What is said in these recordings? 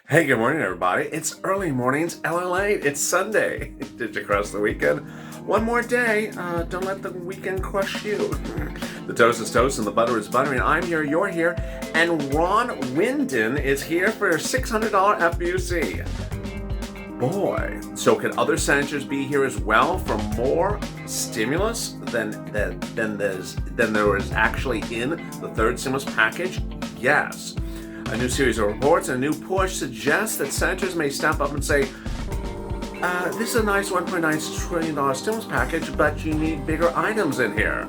Hey, good morning, everybody. It's early mornings, LLate. It's Sunday. Did you crush the weekend? One more day. Don't let the weekend crush you. The toast is toast and the butter is buttery. I'm here, you're here, and Ron Wyndon is here for a $600 FBUC. Boy, so can other senators be here as well for more stimulus than there is actually in the third stimulus package? Yes. A new series of reports and a new push suggests that senators may step up and say, this is a nice $1.9 trillion stimulus package, but you need bigger items in here.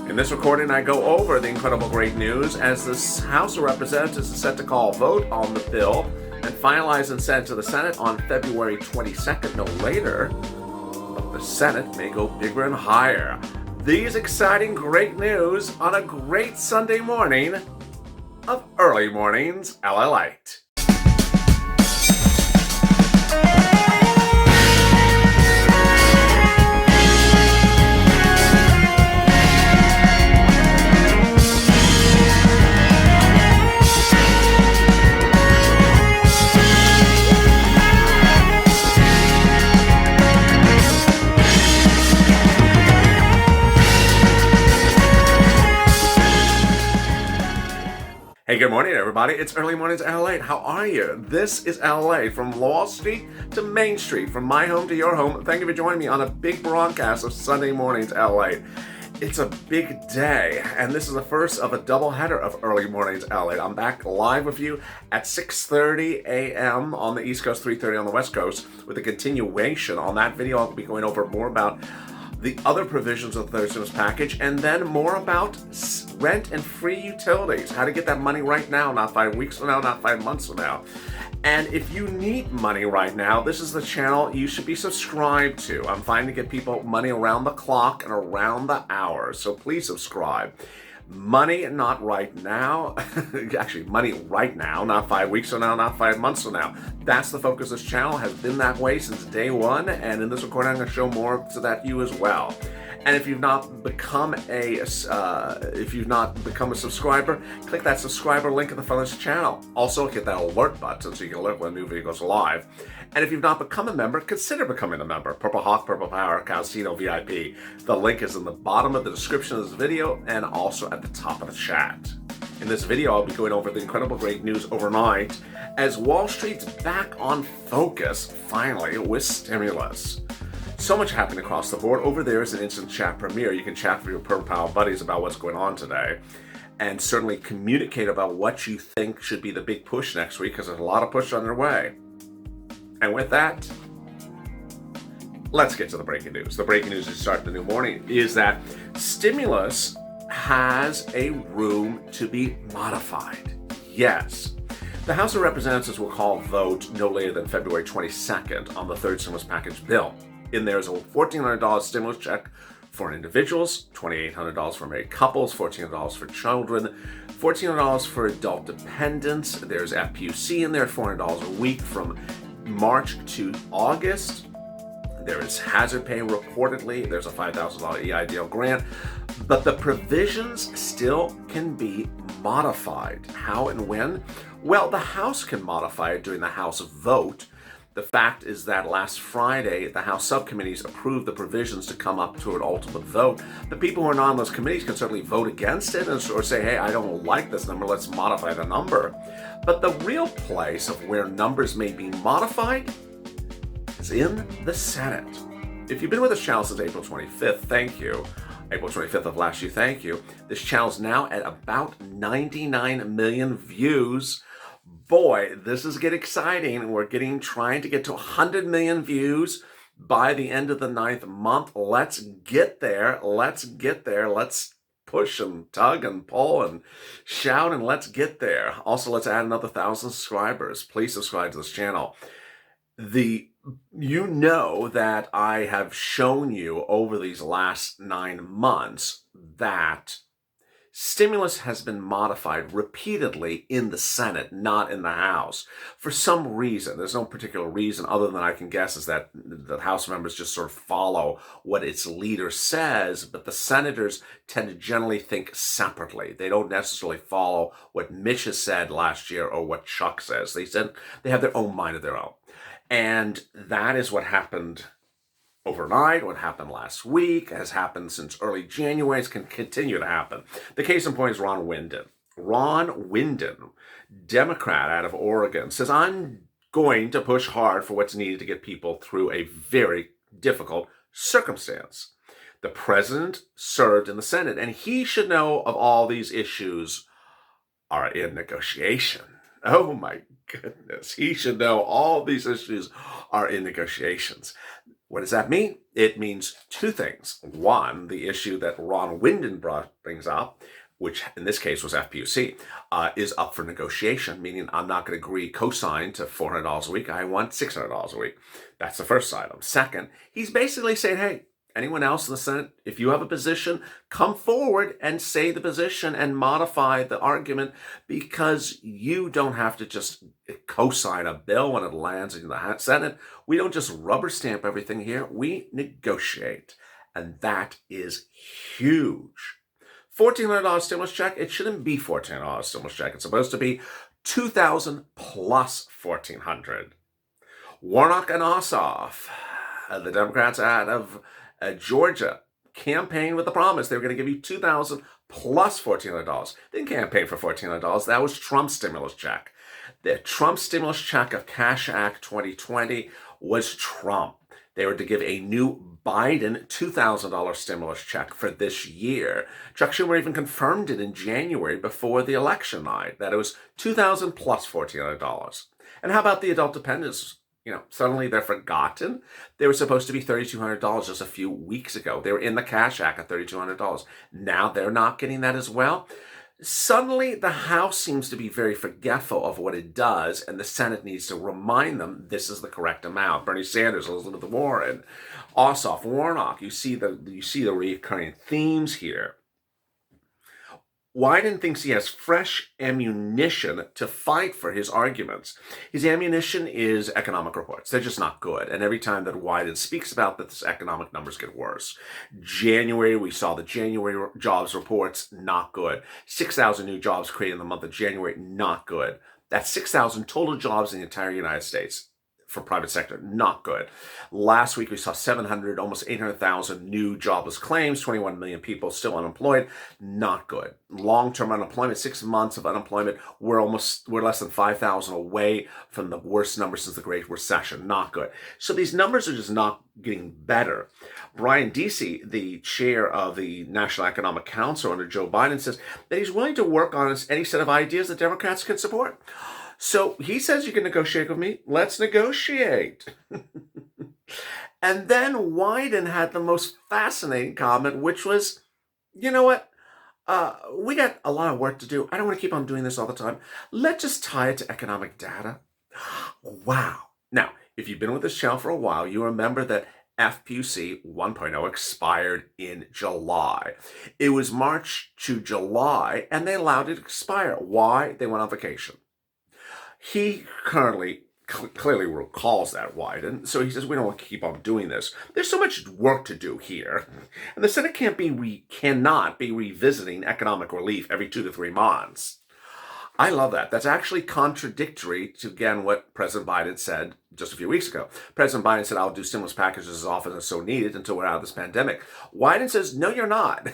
In this recording, I go over the incredible great news as the House of Representatives is set to call a vote on the bill and finalize and send to the Senate on February 22nd, no later. But the Senate may go bigger and higher. These exciting great news on a great Sunday morning of Early Mornings LLate. Hey, good morning, everybody. It's Early Mornings LA. How are you? This is LA, from Wall Street to Main Street, from my home to your home. Thank you for joining me on a big broadcast of Sunday Mornings LA. It's a big day, and this is the first of a doubleheader of Early Mornings LA. I'm back live with you at 6:30 a.m. on the East Coast, 3:30 on the West Coast, with a continuation. On that video, I'll be going over more about the other provisions of the third stimulus package, and then more about rent and free utilities, how to get that money right now, not 5 weeks from now, not 5 months from now. And if you need money right now, this is the channel you should be subscribed to. I'm trying to get people money around the clock and around the hour, so please subscribe. Money not right now, actually money right now, not 5 weeks from now, not 5 months from now. That's the focus of this channel, has been that way since day one, and in this recording I'm going to show more to that you as well. And if you've not become a subscriber, click that subscriber link in the front of this channel. Also hit that alert button so you can alert when a new video goes live. And if you've not become a member, consider becoming a member. Purple Hawk, Purple Power, Calcino VIP. The link is in the bottom of the description of this video and also at the top of the chat. In this video, I'll be going over the incredible great news overnight as Wall Street's back on focus, finally, with stimulus. So much happening across the board. Over there is an instant chat premiere. You can chat with your Purple Power buddies about what's going on today, and certainly communicate about what you think should be the big push next week, because there's a lot of push underway. And with that, let's get to the breaking news. The breaking news to start the new morning is that stimulus has a room to be modified. Yes. The House of Representatives will call a vote no later than February 22nd on the third stimulus package bill. In there is a $1,400 stimulus check for individuals, $2,800 for married couples, $1,400 for children, $1,400 for adult dependents. There's FPUC in there, $400 a week from March to August. There is hazard pay reportedly. There's a $5,000 EIDL grant. But the provisions still can be modified. How and when? Well, the House can modify it during the House vote. The fact is that last Friday, the House subcommittees approved the provisions to come up to an ultimate vote. The people who are not on those committees can certainly vote against it or say, hey, I don't like this number, let's modify the number. But the real place of where numbers may be modified is in the Senate. If you've been with this channel since April 25th, thank you. April 25th of last year, thank you. This channel's now at about 99 million views. Boy, this is getting exciting. We're trying to get to 100 million views by the end of the 9th month. Let's get there. Let's get there. Let's push and tug and pull and shout, and let's get there. Also, let's add another 1,000 subscribers. Please subscribe to this channel. You know that I have shown you over these last 9 months that Stimulus has been modified repeatedly in the Senate, not in the House. For some reason, there's no particular reason other than I can guess is that the House members just sort of follow what its leader says, but the senators tend to generally think separately. They don't necessarily follow what Mitch has said last year or what Chuck says. They have their own mind of their own. And that is what happened overnight, what happened last week, has happened since early January, it can continue to happen. The case in point is Ron Wyden. Ron Wyden, Democrat out of Oregon, says, I'm going to push hard for what's needed to get people through a very difficult circumstance. The president served in the Senate, and he should know of all these issues are in negotiation. Oh my goodness, he should know all these issues are in negotiations. What does that mean? It means two things. One, the issue that Ron Wyden brings up, which in this case was FPUC, is up for negotiation, meaning I'm not going to agree co-sign to $400 a week. I want $600 a week. That's the first item. Second, he's basically saying, hey, anyone else in the Senate, if you have a position, come forward and say the position and modify the argument, because you don't have to just co-sign a bill when it lands in the Senate. We don't just rubber stamp everything here. We negotiate. And that is huge. $1,400 stimulus check, it shouldn't be $1,400 stimulus check. It's supposed to be $2,000 plus $1,400. Warnock and Ossoff, the Democrats out of Georgia, campaigned with the promise they were going to give you $2,000 plus $1,400. They didn't campaign for $1,400. That was Trump's stimulus check. The Trump stimulus check of Cash Act 2020 was Trump. They were to give a new Biden $2,000 stimulus check for this year. Chuck Schumer even confirmed it in January before the election night, that it was $2,000 plus $1,400. And how about the adult dependents? Suddenly they're forgotten. They were supposed to be $3,200 just a few weeks ago. They were in the Cash Act at $3,200. Now they're not getting that as well. Suddenly the House seems to be very forgetful of what it does, and the Senate needs to remind them this is the correct amount. Bernie Sanders, Elizabeth Warren, Ossoff, Warnock. You see the recurring themes here. Wyden thinks he has fresh ammunition to fight for his arguments. His ammunition is economic reports. They're just not good. And every time that Wyden speaks about this, economic numbers get worse. January, we saw the January jobs reports, not good. 6,000 new jobs created in the month of January, not good. That's 6,000 total jobs in the entire United States. For private sector, not good. Last week we saw 700, almost 800,000 new jobless claims, 21 million people still unemployed, not good. Long-term unemployment, 6 months of unemployment, we're less than 5,000 away from the worst number since the Great Recession, not good. So these numbers are just not getting better. Brian Deasy, the chair of the National Economic Council under Joe Biden, says that he's willing to work on any set of ideas that Democrats can support. So he says you can negotiate with me. Let's negotiate. And then Wyden had the most fascinating comment, which was, you know what? We got a lot of work to do. I don't want to keep on doing this all the time. Let's just tie it to economic data. Wow. Now, if you've been with this channel for a while, you remember that FPUC 1.0 expired in July. It was March to July, and they allowed it to expire. Why? They went on vacation. He currently clearly recalls that, Wyden, so he says we don't want to keep on doing this. There's so much work to do here, and the Senate cannot be revisiting economic relief every 2 to 3 months. I love that. That's actually contradictory to, again, what President Biden said just a few weeks ago. President Biden said, I'll do stimulus packages as often as so needed until we're out of this pandemic. Wyden says, no, you're not.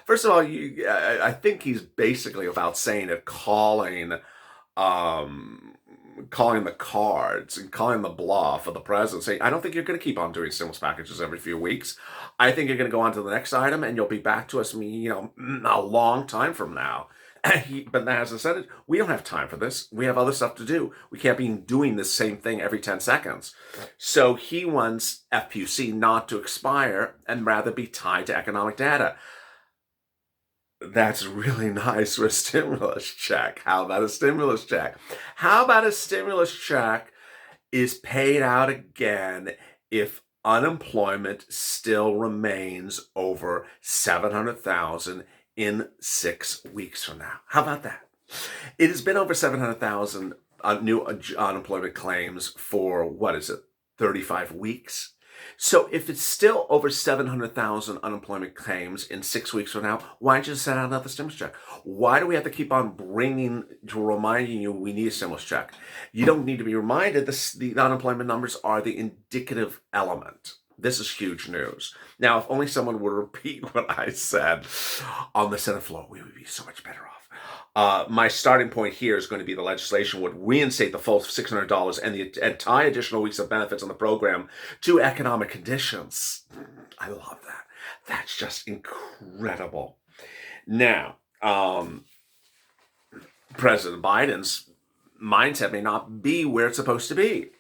First of all, I think he's basically, without saying it, calling the cards and calling the bluff of the president, saying, I don't think you're going to keep on doing stimulus packages every few weeks. I think you're going to go on to the next item and you'll be back to us, a long time from now. But as I said, we don't have time for this. We have other stuff to do. We can't be doing the same thing every 10 seconds. So he wants FPUC not to expire and rather be tied to economic data. That's really nice for a stimulus check. How about a stimulus check? How about a stimulus check is paid out again if unemployment still remains over 700,000 in 6 weeks from now. How about that? It has been over 700,000 new unemployment claims for, 35 weeks? So if it's still over 700,000 unemployment claims in 6 weeks from now, why don't you send out another stimulus check? Why do we have to keep on reminding you we need a stimulus check? You don't need to be reminded. The unemployment numbers are the indicative element. This is huge news. Now, if only someone would repeat what I said on the Senate floor, we would be so much better off. My starting point here is going to be the legislation would reinstate the full $600 and tie additional weeks of benefits on the program to economic conditions. I love that. That's just incredible. Now, President Biden's mindset may not be where it's supposed to be.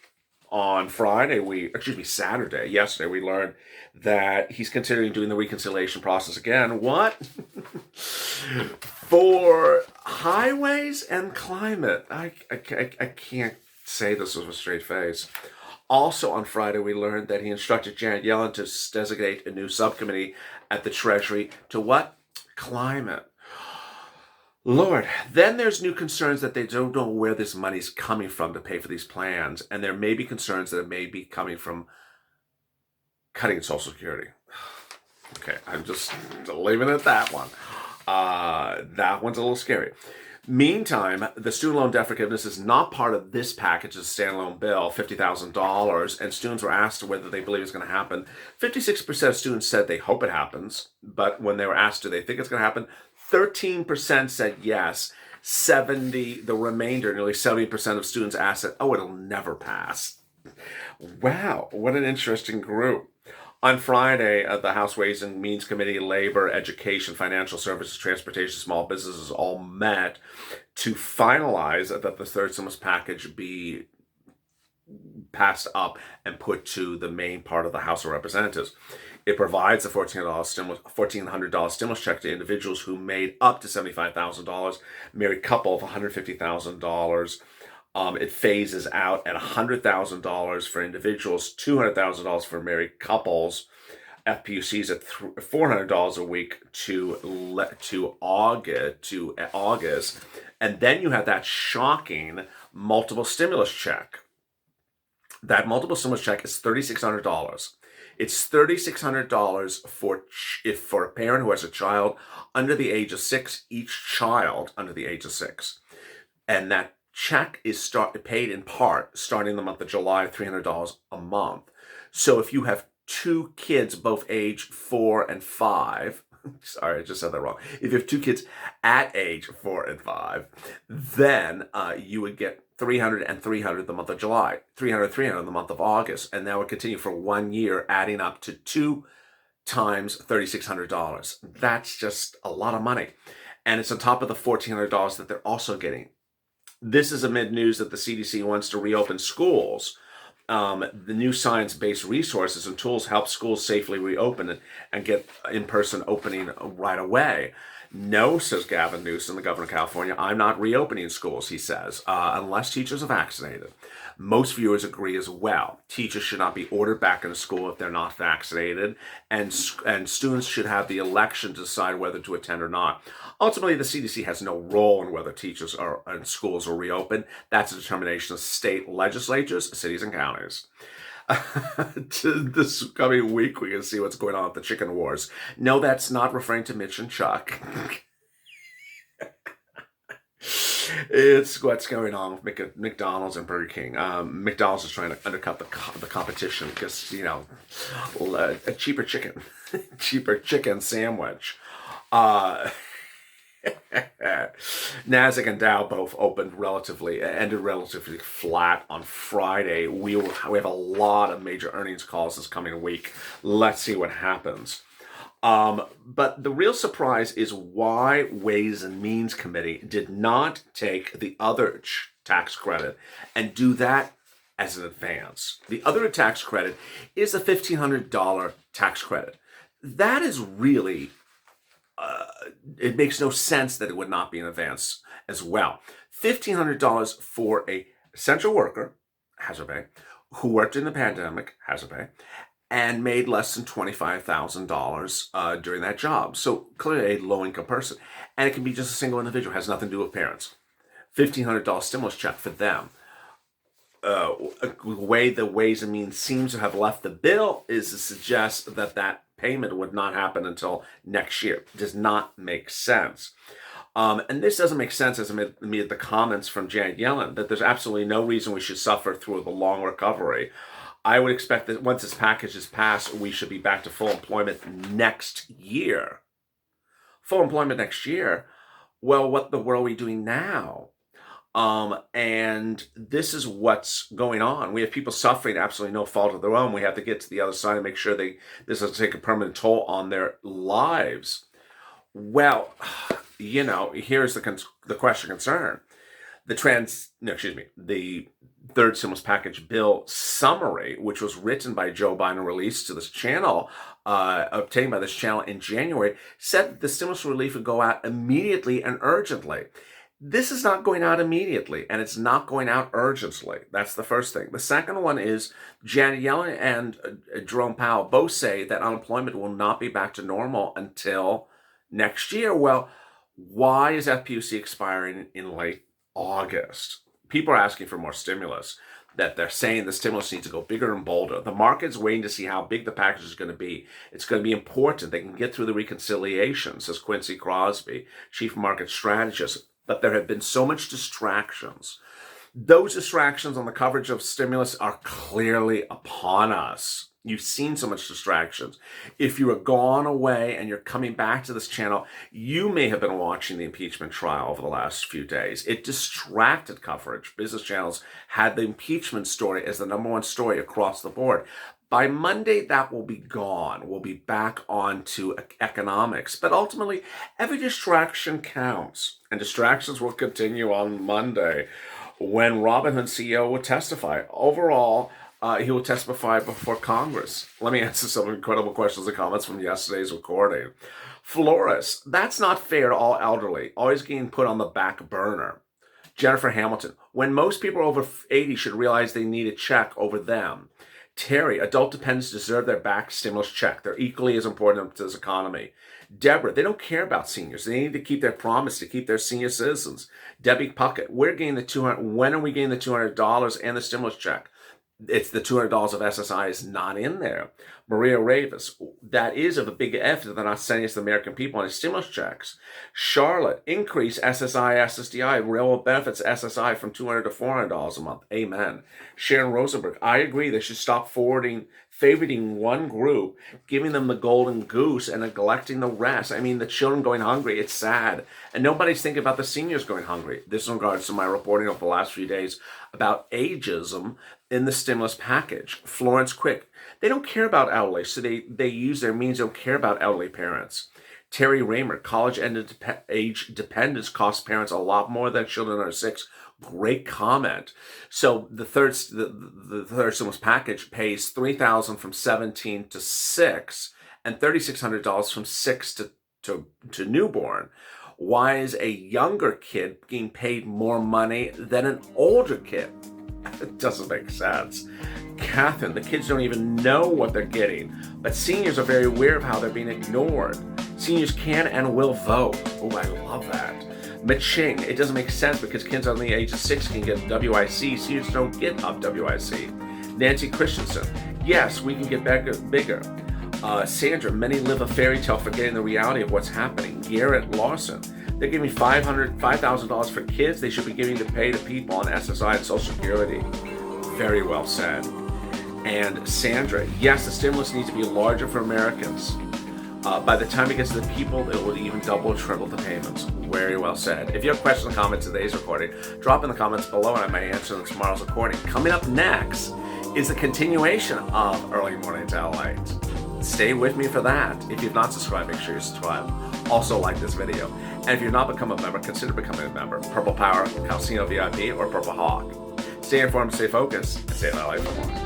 On Saturday, yesterday, we learned that he's considering doing the reconciliation process again. What? For highways and climate. I can't say this with a straight face. Also on Friday, we learned that he instructed Janet Yellen to designate a new subcommittee at the Treasury to what? Climate. Lord, then there's new concerns that they don't know where this money's coming from to pay for these plans. And there may be concerns that it may be coming from cutting Social Security. Okay, I'm just leaving it at that one. That one's a little scary. Meantime, the student loan debt forgiveness is not part of this package as a standalone bill, $50,000, and students were asked whether they believe it's going to happen. 56% of students said they hope it happens, but when they were asked do they think it's going to happen, 13% said yes. The remainder, nearly 70% of students asked that, it'll never pass. Wow, what an interesting group. On Friday, the House Ways and Means Committee, Labor, Education, Financial Services, Transportation, Small Businesses all met to finalize that the third stimulus package be passed up and put to the main part of the House of Representatives. It provides a $1,400 stimulus check to individuals who made up to $75,000, married couple of $150,000. It phases out at $100,000 for individuals, $200,000 for married couples, FPUCs at $400 a week to August, and then you have that shocking multiple stimulus check. That multiple stimulus check is $3,600. It's $3,600 for a parent who has a child under the age of 6, each child under the age of 6. And that check is paid in part starting in the month of July, $300 a month. So if you have 2 kids, both age 4 and 5, sorry, I just said that wrong. If you have 2 kids at age 4 and 5, then you would get $300 and $300 the month of July, $300 in the month of August, and that would continue for 1 year, adding up to 2 times $3,600. That's just a lot of money. And it's on top of the $1,400 that they're also getting. This is amid news that the CDC wants to reopen schools. The new science-based resources and tools help schools safely reopen and get in-person opening right away. No, says Gavin Newsom, the governor of California, I'm not reopening schools, he says, unless teachers are vaccinated. Most viewers agree as well. Teachers should not be ordered back into school if they're not vaccinated, and students should have the election to decide whether to attend or not. Ultimately, the CDC has no role in whether teachers and schools will reopen. That's a determination of state legislatures, cities, and counties. This coming week, we can see what's going on with the chicken wars. No, that's not referring to Mitch and Chuck. It's what's going on with McDonald's and Burger King. McDonald's is trying to undercut the competition because, a cheaper chicken sandwich. Nasdaq and Dow both ended relatively flat on Friday. We have a lot of major earnings calls this coming week. Let's see what happens. But the real surprise is why Ways and Means Committee did not take the other tax credit and do that as an advance. The other tax credit is a $1,500 tax credit. That is really it makes no sense that it would not be an advance as well. $1,500 for a essential worker, hazard pay, who worked in the pandemic, hazard pay, and made less than $25,000 during that job. So clearly a low-income person. And it can be just a single individual, has nothing to do with parents. $1,500 stimulus check for them. The way the Ways and Means seems to have left the bill is to suggest that that payment would not happen until next year. It does not make sense. And this doesn't make sense as amid the comments from Janet Yellen that there's absolutely no reason we should suffer through the long recovery. I would expect that once this package is passed, we should be back to full employment next year. Full employment next year? Well, what the world are we doing now? And this is what's going on. We have people suffering absolutely no fault of their own. We have to get to the other side and make sure this doesn't take a permanent toll on their lives. Well, here's the question concern. The third stimulus package bill summary, which was written by Joe Biden and released to this channel, obtained by this channel in January, said that the stimulus relief would go out immediately and urgently. This is not going out immediately, and it's not going out urgently. That's the first thing. The second one is Janet Yellen and Jerome Powell both say that unemployment will not be back to normal until next year. Well, why is FPUC expiring in late August? People are asking for more stimulus, that they're saying the stimulus needs to go bigger and bolder. The market's waiting to see how big the package is going to be. It's going to be important. They can get through the reconciliation, says Quincy Crosby, chief market strategist. But there have been so much distractions. Those distractions on the coverage of stimulus are clearly upon us. You've seen so much distractions. If you are gone away and you're coming back to this channel, you may have been watching the impeachment trial over the last few days. It distracted coverage. Business channels had the impeachment story as the number one story across the board. By Monday, that will be gone. We'll be back onto economics. But ultimately, every distraction counts. And distractions will continue on Monday when Robinhood CEO will testify. Overall, he will testify before Congress. Let me answer some incredible questions and comments from yesterday's recording. Florists, that's not fair to all elderly, always getting put on the back burner. Jennifer Hamilton, when most people over 80 should realize they need a check over them. Terry, adult dependents deserve their back stimulus check. They're equally as important to this economy. Deborah, they don't care about seniors. They need to keep their promise to keep their senior citizens. Debbie Puckett, we're getting the $200. When are we getting the $200 and the stimulus check? It's the $200 of SSI is not in there. Maria Ravis, that is of a big F that they're not sending us the American people on stimulus checks. Charlotte, increase SSI, SSDI, railroad benefits SSI from $200 to $400 a month. Amen. Sharon Rosenberg, I agree they should stop favoriting one group, giving them the golden goose and neglecting the rest. I mean, the children going hungry, it's sad. And nobody's thinking about the seniors going hungry. This in regards to my reporting over the last few days about ageism in the stimulus package. Florence Quick, they don't care about elderly, so they use their means, don't care about elderly parents. Terry Raymer, college age dependence costs parents a lot more than children under 6. Great comment. So the third stimulus package pays $3,000 from 17 to 6 and $3,600 from 6 to newborn. Why is a younger kid getting paid more money than an older kid? It doesn't make sense. Catherine, the kids don't even know what they're getting, but seniors are very aware of how they're being ignored. Seniors can and will vote. Oh, I love that. Maching, it doesn't make sense because kids under the age of 6 can get WIC. Seniors don't get up WIC. Nancy Christensen, yes, we can get bigger. Sandra, many live a fairy tale forgetting the reality of what's happening. Garrett Lawson, they're giving $5,000 for kids. They should be giving to pay to people on SSI and Social Security. Very well said. And Sandra, yes, the stimulus needs to be larger for Americans. By the time it gets to the people, it will even double or triple the payments. Very well said. If you have questions or comments to today's recording, drop in the comments below and I may answer them in tomorrow's recording. Coming up next is the continuation of Early Mornings Late. Stay with me for that. If you've not subscribed, make sure you subscribe. Also like this video. And if you've not become a member, consider becoming a member. Purple Power, Calcino VIP, or Purple Hawk. Stay informed, stay focused, and stay in LA for more.